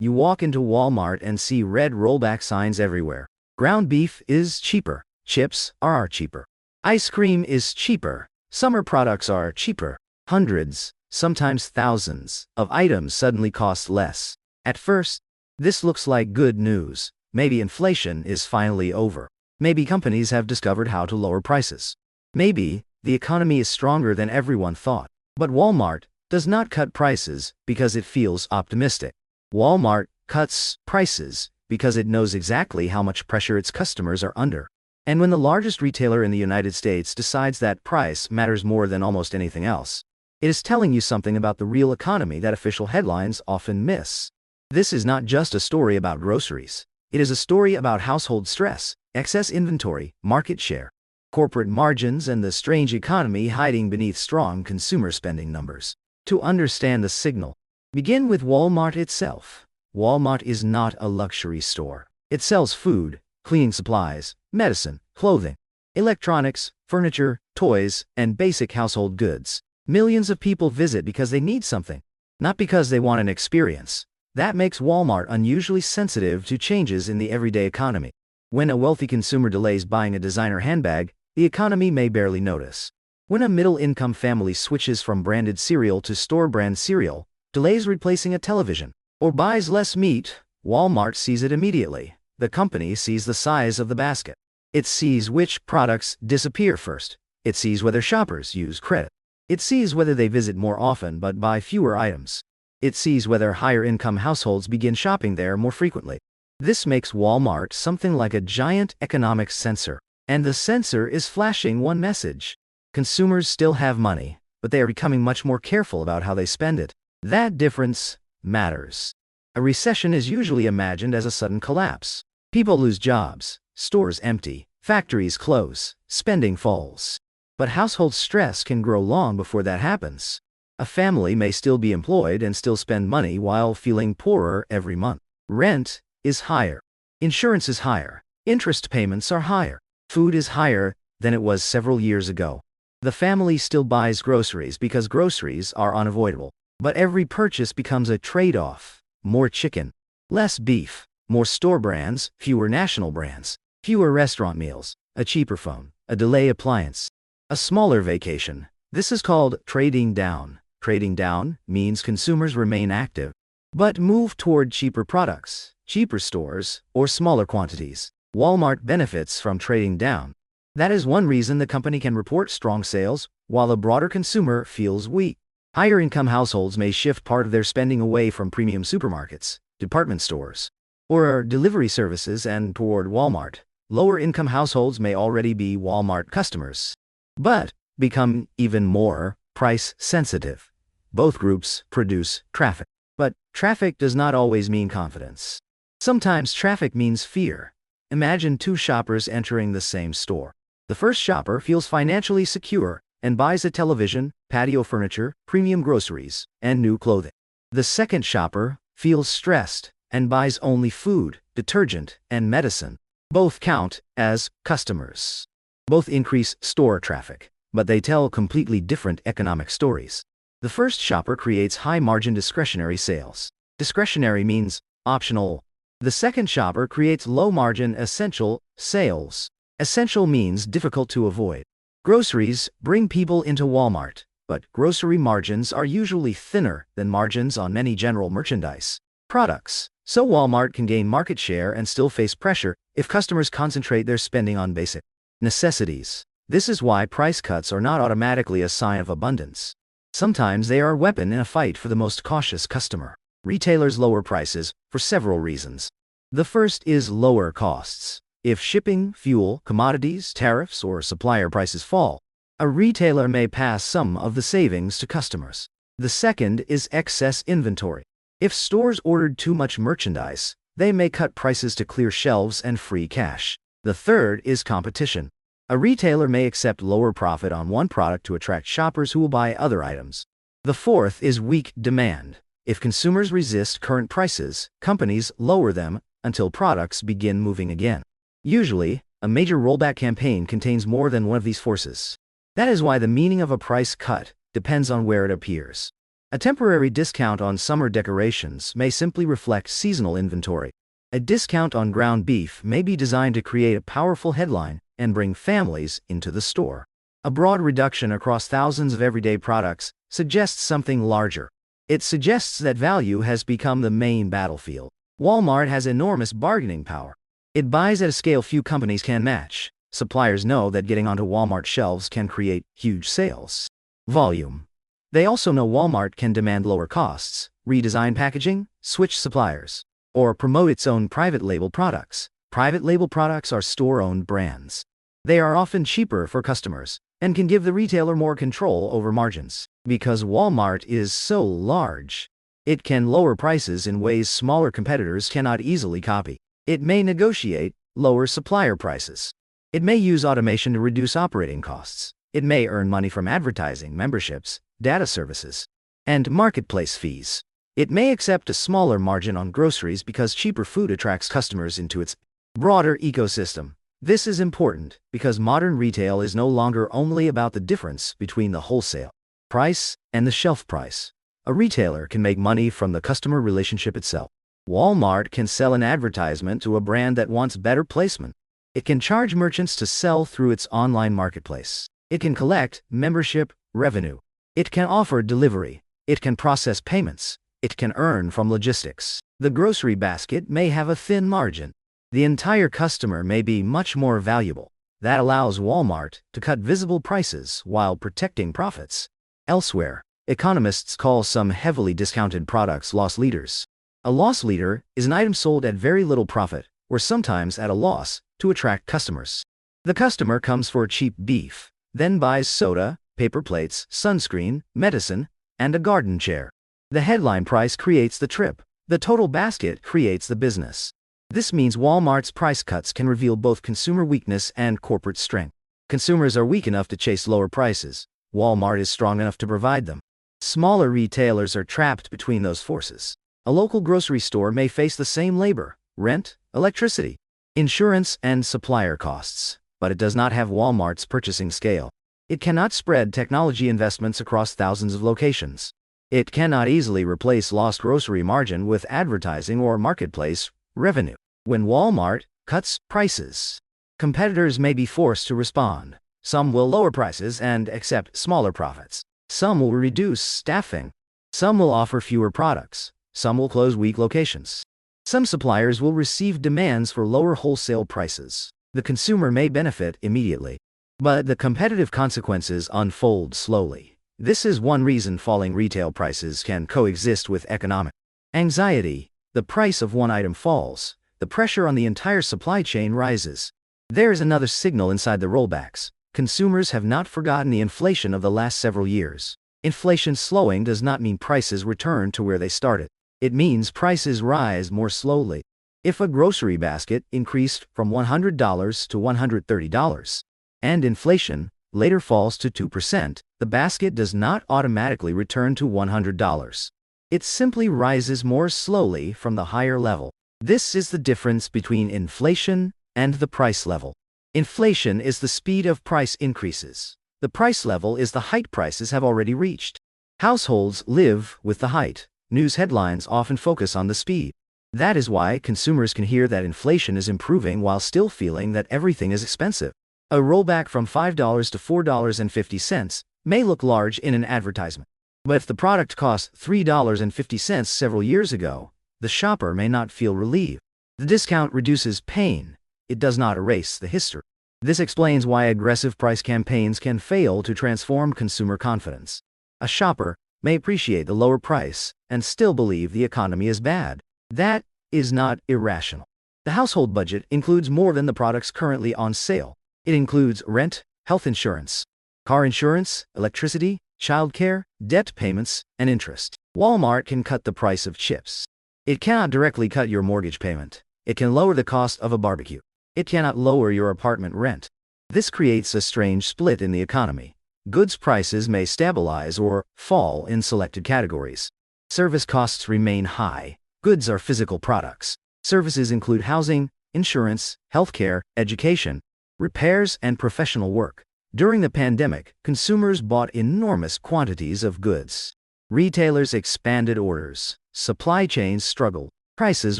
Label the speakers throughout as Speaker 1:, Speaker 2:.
Speaker 1: You walk into Walmart and see red rollback signs everywhere. Ground beef is cheaper. Chips are cheaper. Ice cream is cheaper. Summer products are cheaper. Hundreds, sometimes thousands, of items suddenly cost less. At first, this looks like good news. Maybe inflation is finally over. Maybe companies have discovered how to lower prices. Maybe the economy is stronger than everyone thought. But Walmart does not cut prices because it feels optimistic. Walmart cuts prices because it knows exactly how much pressure its customers are under. And when the largest retailer in the United States decides that price matters more than almost anything else, it is telling you something about the real economy that official headlines often miss. This is not just a story about groceries. It is a story about household stress, excess inventory, market share, corporate margins, and the strange economy hiding beneath strong consumer spending numbers. To understand the signal, begin with Walmart itself. Walmart is not a luxury store. It sells food, cleaning supplies, medicine, clothing, electronics, furniture, toys, and basic household goods. Millions of people visit because they need something, not because they want an experience. That makes Walmart unusually sensitive to changes in the everyday economy. When a wealthy consumer delays buying a designer handbag, the economy may barely notice. When a middle-income family switches from branded cereal to store-brand cereal, delays replacing a television, or buys less meat, Walmart sees it immediately. The company sees the size of the basket. It sees which products disappear first. It sees whether shoppers use credit. It sees whether they visit more often but buy fewer items. It sees whether higher-income households begin shopping there more frequently. This makes Walmart something like a giant economic sensor. And the sensor is flashing one message. Consumers still have money, but they are becoming much more careful about how they spend it. That difference matters. A recession is usually imagined as a sudden collapse. People lose jobs, stores empty, factories close, spending falls. But household stress can grow long before that happens. A family may still be employed and still spend money while feeling poorer every month. Rent is higher. Insurance is higher. Interest payments are higher. Food is higher than it was several years ago. The family still buys groceries because groceries are unavoidable. But every purchase becomes a trade-off. More chicken, less beef, more store brands, fewer national brands, fewer restaurant meals, a cheaper phone, a delay appliance, a smaller vacation. This is called trading down. Trading down means consumers remain active, but move toward cheaper products, cheaper stores, or smaller quantities. Walmart benefits from trading down. That is one reason the company can report strong sales, while the broader consumer feels weak. Higher-income households may shift part of their spending away from premium supermarkets, department stores, or delivery services and toward Walmart. Lower-income households may already be Walmart customers, but become even more price-sensitive. Both groups produce traffic. But traffic does not always mean confidence. Sometimes traffic means fear. Imagine two shoppers entering the same store. The first shopper feels financially secure and buys a television, patio furniture, premium groceries, and new clothing. The second shopper feels stressed and buys only food, detergent, and medicine. Both count as customers. Both increase store traffic, but they tell completely different economic stories. The first shopper creates high-margin discretionary sales. Discretionary means optional. The second shopper creates low-margin essential sales. Essential means difficult to avoid. Groceries bring people into Walmart, but grocery margins are usually thinner than margins on many general merchandise products. So Walmart can gain market share and still face pressure if customers concentrate their spending on basic necessities. This is why price cuts are not automatically a sign of abundance. Sometimes they are a weapon in a fight for the most cautious customer. Retailers lower prices for several reasons. The first is lower costs. If shipping, fuel, commodities, tariffs, or supplier prices fall, a retailer may pass some of the savings to customers. The second is excess inventory. If stores ordered too much merchandise, they may cut prices to clear shelves and free cash. The third is competition. A retailer may accept lower profit on one product to attract shoppers who will buy other items. The fourth is weak demand. If consumers resist current prices, companies lower them until products begin moving again. Usually, a major rollback campaign contains more than one of these forces. That is why the meaning of a price cut depends on where it appears. A temporary discount on summer decorations may simply reflect seasonal inventory. A discount on ground beef may be designed to create a powerful headline and bring families into the store. A broad reduction across thousands of everyday products suggests something larger. It suggests that value has become the main battlefield. Walmart has enormous bargaining power. It buys at a scale few companies can match. Suppliers know that getting onto Walmart shelves can create huge sales volume. They also know Walmart can demand lower costs, redesign packaging, switch suppliers, or promote its own private label products. Private label products are store-owned brands. They are often cheaper for customers and can give the retailer more control over margins. Because Walmart is so large, it can lower prices in ways smaller competitors cannot easily copy. It may negotiate lower supplier prices. It may use automation to reduce operating costs. It may earn money from advertising, memberships, data services, and marketplace fees. It may accept a smaller margin on groceries because cheaper food attracts customers into its broader ecosystem. This is important because modern retail is no longer only about the difference between the wholesale price and the shelf price. A retailer can make money from the customer relationship itself. Walmart can sell an advertisement to a brand that wants better placement. It can charge merchants to sell through its online marketplace. It can collect membership revenue. It can offer delivery. It can process payments. It can earn from logistics. The grocery basket may have a thin margin. The entire customer may be much more valuable. That allows Walmart to cut visible prices while protecting profits. Elsewhere, economists call some heavily discounted products loss leaders. A loss leader is an item sold at very little profit, or sometimes at a loss, to attract customers. The customer comes for cheap beef, then buys soda, paper plates, sunscreen, medicine, and a garden chair. The headline price creates the trip. The total basket creates the business. This means Walmart's price cuts can reveal both consumer weakness and corporate strength. Consumers are weak enough to chase lower prices. Walmart is strong enough to provide them. Smaller retailers are trapped between those forces. A local grocery store may face the same labor, rent, electricity, insurance, and supplier costs, but it does not have Walmart's purchasing scale. It cannot spread technology investments across thousands of locations. It cannot easily replace lost grocery margin with advertising or marketplace revenue. When Walmart cuts prices, competitors may be forced to respond. Some will lower prices and accept smaller profits. Some will reduce staffing. Some will offer fewer products. Some will close weak locations. Some suppliers will receive demands for lower wholesale prices. The consumer may benefit immediately, but the competitive consequences unfold slowly. This is one reason falling retail prices can coexist with economic anxiety. The price of one item falls, the pressure on the entire supply chain rises. There is another signal inside the rollbacks. Consumers have not forgotten the inflation of the last several years. Inflation slowing does not mean prices return to where they started. It means prices rise more slowly. If a grocery basket increased from $100 to $130, and inflation later falls to 2%, the basket does not automatically return to $100. It simply rises more slowly from the higher level. This is the difference between inflation and the price level. Inflation is the speed of price increases. The price level is the height prices have already reached. Households live with the height. News headlines often focus on the speed. That is why consumers can hear that inflation is improving while still feeling that everything is expensive. A rollback from $5 to $4.50 may look large in an advertisement. But if the product cost $3.50 several years ago, the shopper may not feel relieved. The discount reduces pain. It does not erase the history. This explains why aggressive price campaigns can fail to transform consumer confidence. A shopper may appreciate the lower price and still believe the economy is bad. That is not irrational. The household budget includes more than the products currently on sale. It includes rent, health insurance, car insurance, electricity, childcare, debt payments, and interest. Walmart can cut the price of chips. It cannot directly cut your mortgage payment. It can lower the cost of a barbecue. It cannot lower your apartment rent. This creates a strange split in the economy. Goods prices may stabilize or fall in selected categories. Service costs remain high. Goods are physical products. Services include housing, insurance, healthcare, education, repairs, and professional work. During the pandemic, consumers bought enormous quantities of goods. Retailers expanded orders. Supply chains struggled. Prices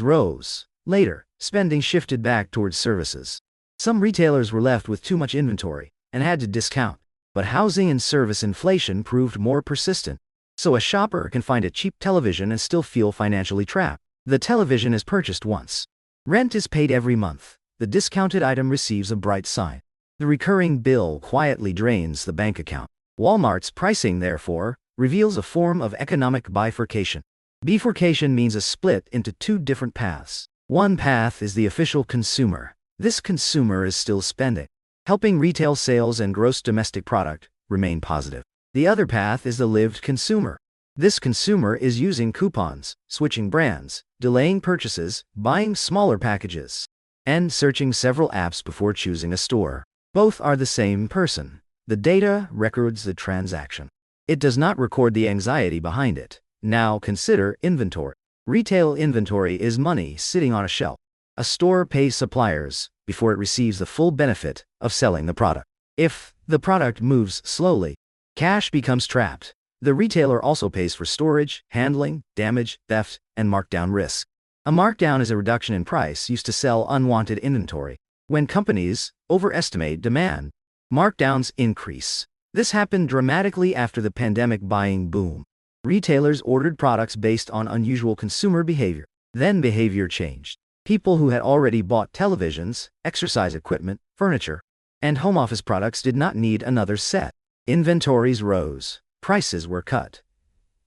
Speaker 1: rose. Later, spending shifted back towards services. Some retailers were left with too much inventory and had to discount. But housing and service inflation proved more persistent. So a shopper can find a cheap television and still feel financially trapped. The television is purchased once. Rent is paid every month. The discounted item receives a bright sign. The recurring bill quietly drains the bank account. Walmart's pricing, therefore, reveals a form of economic bifurcation. Bifurcation means a split into two different paths. One path is the official consumer. This consumer is still spending, helping retail sales and gross domestic product remain positive. The other path is the lived consumer. This consumer is using coupons, switching brands, delaying purchases, buying smaller packages, and searching several apps before choosing a store. Both are the same person. The data records the transaction. It does not record the anxiety behind it. Now consider inventory. Retail inventory is money sitting on a shelf. A store pays suppliers before it receives the full benefit of selling the product. If the product moves slowly, cash becomes trapped. The retailer also pays for storage, handling, damage, theft, and markdown risk. A markdown is a reduction in price used to sell unwanted inventory. When companies overestimate demand, markdowns increase. This happened dramatically after the pandemic buying boom. Retailers ordered products based on unusual consumer behavior. Then behavior changed. People who had already bought televisions, exercise equipment, furniture, and home office products did not need another set. Inventories rose. Prices were cut.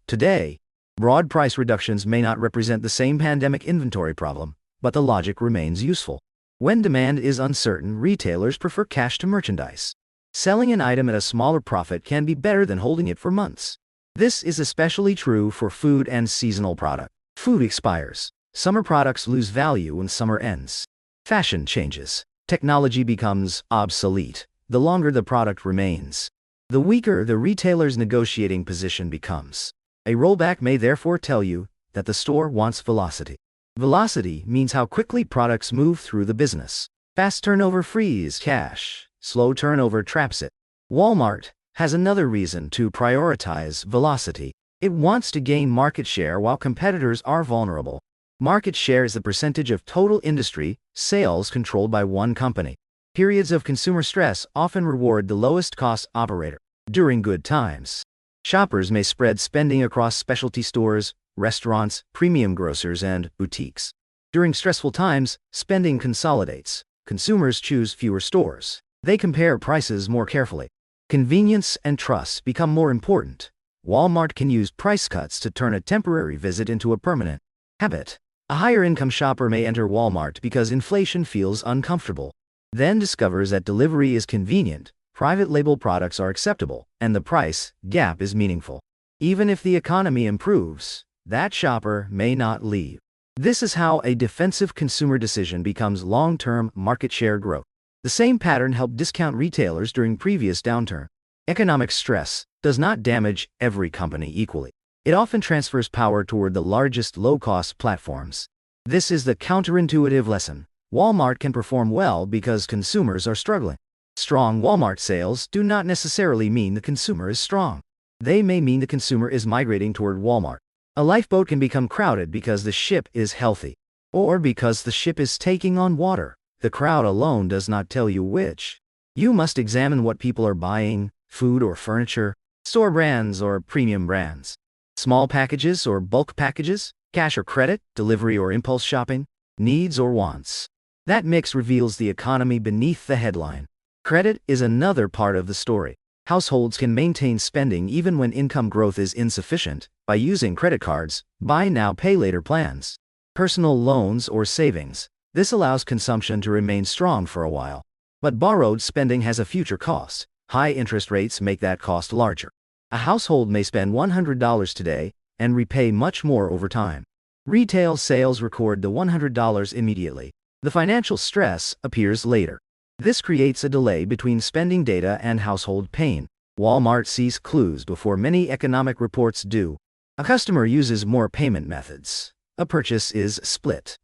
Speaker 1: Today, broad price reductions may not represent the same pandemic inventory problem, but the logic remains useful. When demand is uncertain, retailers prefer cash to merchandise. Selling an item at a smaller profit can be better than holding it for months. This is especially true for food and seasonal products. Food expires. Summer products lose value when summer ends. Fashion changes. Technology becomes obsolete. The longer the product remains, the weaker the retailer's negotiating position becomes. A rollback may therefore tell you that the store wants velocity. Velocity means how quickly products move through the business. Fast turnover frees cash. Slow turnover traps it. Walmart has another reason to prioritize velocity. It wants to gain market share while competitors are vulnerable. Market share is the percentage of total industry sales controlled by one company. Periods of consumer stress often reward the lowest cost operator. During good times, shoppers may spread spending across specialty stores, restaurants, premium grocers, and boutiques. During stressful times, spending consolidates. Consumers choose fewer stores. They compare prices more carefully. Convenience and trust become more important. Walmart can use price cuts to turn a temporary visit into a permanent habit. A higher-income shopper may enter Walmart because inflation feels uncomfortable, then discovers that delivery is convenient, private label products are acceptable, and the price gap is meaningful. Even if the economy improves, that shopper may not leave. This is how a defensive consumer decision becomes long-term market share growth. The same pattern helped discount retailers during previous downturn. Economic stress does not damage every company equally. It often transfers power toward the largest low-cost platforms. This is the counterintuitive lesson. Walmart can perform well because consumers are struggling. Strong Walmart sales do not necessarily mean the consumer is strong. They may mean the consumer is migrating toward Walmart. A lifeboat can become crowded because the ship is healthy, or because the ship is taking on water. The crowd alone does not tell you which. You must examine what people are buying: food or furniture, store brands or premium brands, small packages or bulk packages, cash or credit, delivery or impulse shopping, needs or wants. That mix reveals the economy beneath the headline. Credit is another part of the story. Households can maintain spending even when income growth is insufficient by using credit cards, buy now, pay later plans, personal loans, or savings. This allows consumption to remain strong for a while. But borrowed spending has a future cost. High interest rates make that cost larger. A household may spend $100 today and repay much more over time. Retail sales record the $100 immediately. The financial stress appears later. This creates a delay between spending data and household pain. Walmart sees clues before many economic reports do. A customer uses more payment methods. A purchase is split.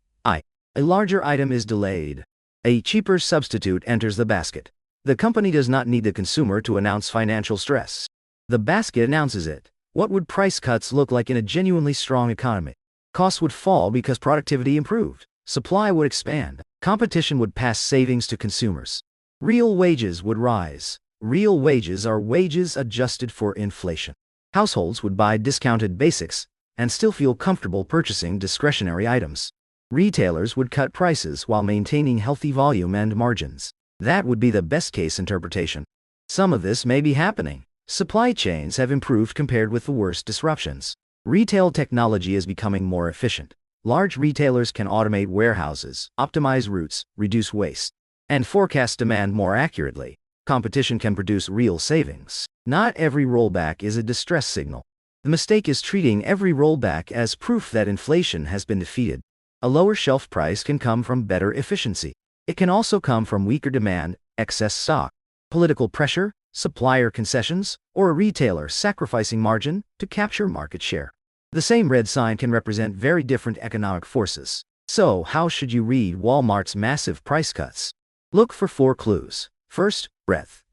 Speaker 1: A larger item is delayed. A cheaper substitute enters the basket. The company does not need the consumer to announce financial stress. The basket announces it. What would price cuts look like in a genuinely strong economy? Costs would fall because productivity improved. Supply would expand. Competition would pass savings to consumers. Real wages would rise. Real wages are wages adjusted for inflation. Households would buy discounted basics and still feel comfortable purchasing discretionary items. Retailers would cut prices while maintaining healthy volume and margins. That would be the best-case interpretation. Some of this may be happening. Supply chains have improved compared with the worst disruptions. Retail technology is becoming more efficient. Large retailers can automate warehouses, optimize routes, reduce waste, and forecast demand more accurately. Competition can produce real savings. Not every rollback is a distress signal. The mistake is treating every rollback as proof that inflation has been defeated. A lower shelf price can come from better efficiency. It can also come from weaker demand, excess stock, political pressure, supplier concessions, or a retailer sacrificing margin to capture market share. The same red sign can represent very different economic forces. So, how should you read Walmart's massive price cuts? Look for 4 clues. First, breadth.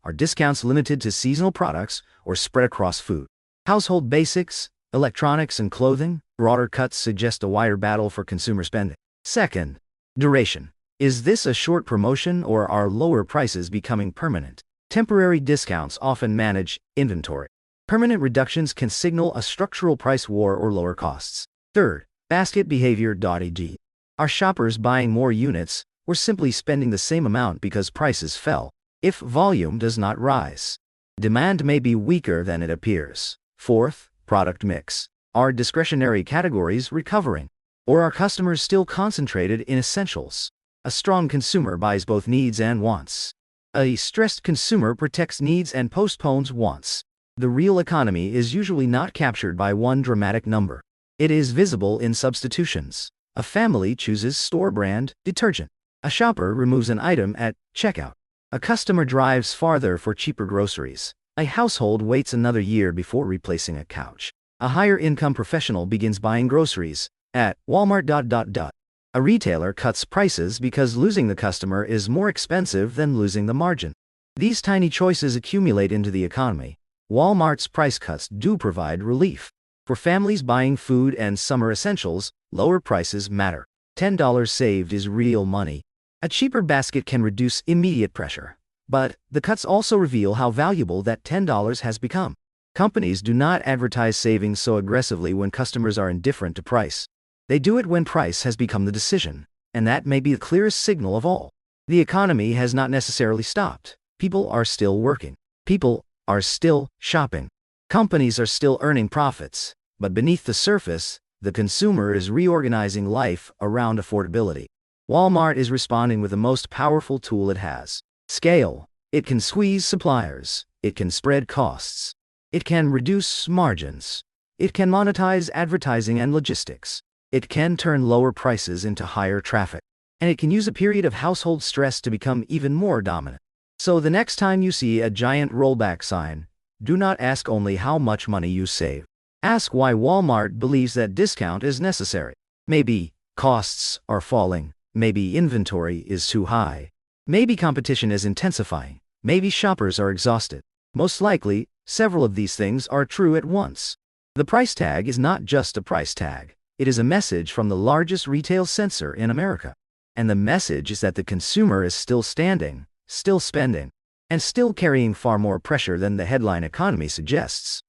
Speaker 1: Are discounts limited to seasonal products or spread across food, household basics, electronics, and clothing? Broader cuts suggest a wider battle for consumer spending. Second, duration. Is this a short promotion or are lower prices becoming permanent? Temporary discounts often manage inventory. Permanent reductions can signal a structural price war or lower costs. Third, basket behavior. E.g., are shoppers buying more units or simply spending the same amount because prices fell? If volume does not rise, demand may be weaker than it appears. Fourth, product mix. Are discretionary categories recovering? Or are customers still concentrated in essentials? A strong consumer buys both needs and wants. A stressed consumer protects needs and postpones wants. The real economy is usually not captured by one dramatic number. It is visible in substitutions. A family chooses store brand detergent. A shopper removes an item at checkout. A customer drives farther for cheaper groceries. A household waits another year before replacing a couch. A higher income professional begins buying groceries at Walmart. A retailer cuts prices because losing the customer is more expensive than losing the margin. These tiny choices accumulate into the economy. Walmart's price cuts do provide relief. For families buying food and summer essentials, lower prices matter. $10 saved is real money. A cheaper basket can reduce immediate pressure, but the cuts also reveal how valuable that $10 has become. Companies do not advertise savings so aggressively when customers are indifferent to price. They do it when price has become the decision, and that may be the clearest signal of all. The economy has not necessarily stopped. People are still working. People are still shopping. Companies are still earning profits, but beneath the surface, the consumer is reorganizing life around affordability. Walmart is responding with the most powerful tool it has: scale. It can squeeze suppliers. It can spread costs. It can reduce margins. It can monetize advertising and logistics. It can turn lower prices into higher traffic. And it can use a period of household stress to become even more dominant. So the next time you see a giant rollback sign, do not ask only how much money you save. Ask why Walmart believes that discount is necessary. Maybe costs are falling. Maybe inventory is too high. Maybe competition is intensifying. Maybe shoppers are exhausted. Most likely, several of these things are true at once. The price tag is not just a price tag. It is a message from the largest retail censor in America. And the message is that the consumer is still standing, still spending, and still carrying far more pressure than the headline economy suggests.